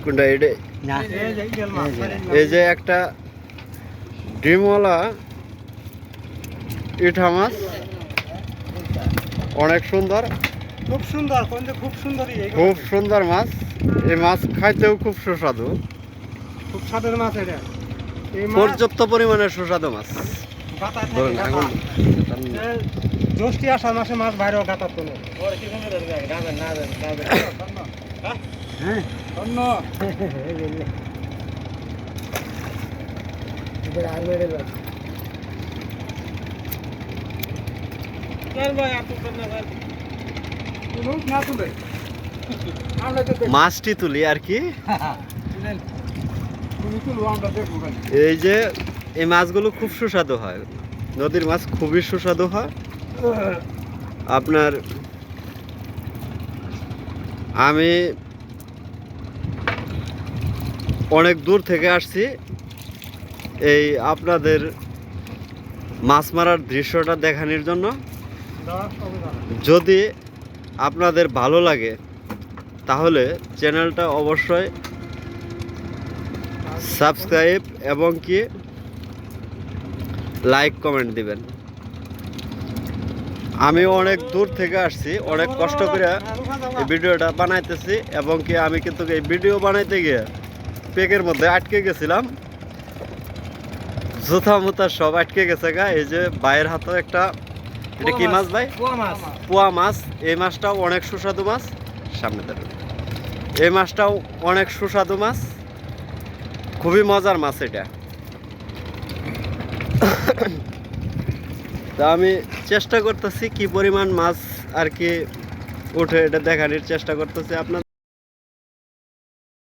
কোনটা এটা? এই যে একটা ডিমওয়ালা ইঠা মাছ, অনেক সুন্দর, খুব সুন্দর, খুব সুন্দর, খুব সুন্দর মাছ। এই মাছ খাইতেও খুব সুস্বাদু, খুব স্বাদের মাছ এটা। পর্যাপ্ত পরিমাণের সুস্বাদু মাছ। এখন জ্যৈষ্ঠী আষাঢ় মাসে মাছ বাইরেও গাতার কোনো মাছটি তুলি আর কি। এই যে এই মাছগুলো খুব সুস্বাদু হয়, নদীর মাছ খুবই সুস্বাদু হয়। আপনার আমি অনেক দূর থেকে আসছি এই আপনাদের মাছ মারার দৃশ্যটা দেখানোর জন্য। যদি আপনাদের ভালো লাগে তাহলে চ্যানেলটা অবশ্যই সাবস্ক্রাইব এবং কি লাইক কমেন্ট দিবেন। আমি অনেক দূর থেকে আসছি, অনেক কষ্ট করে এই ভিডিওটা বানাইতেছি এবং কি আমি কিন্তু এই ভিডিও বানাইতে গিয়ে পেকের মধ্যে আটকে গেছিলাম, জুতা মুতা সব আটকে গেছে গা। এই যে ভাইয়ের হাতে একটা, এটা কি মাছ ভাই? পোয়া মাছ। এই মাছটাও অনেক সুস্বাদু মাছ। সামনে দাঁড়ান, এই মাছটাও অনেক সুস্বাদু মাছ, খুবই মজার মাছ এটা। তা আমি চেষ্টা করতেছি কি পরিমাণ মাছ আর কি ওঠে এটা দেখানোর চেষ্টা করতেছি আপনার।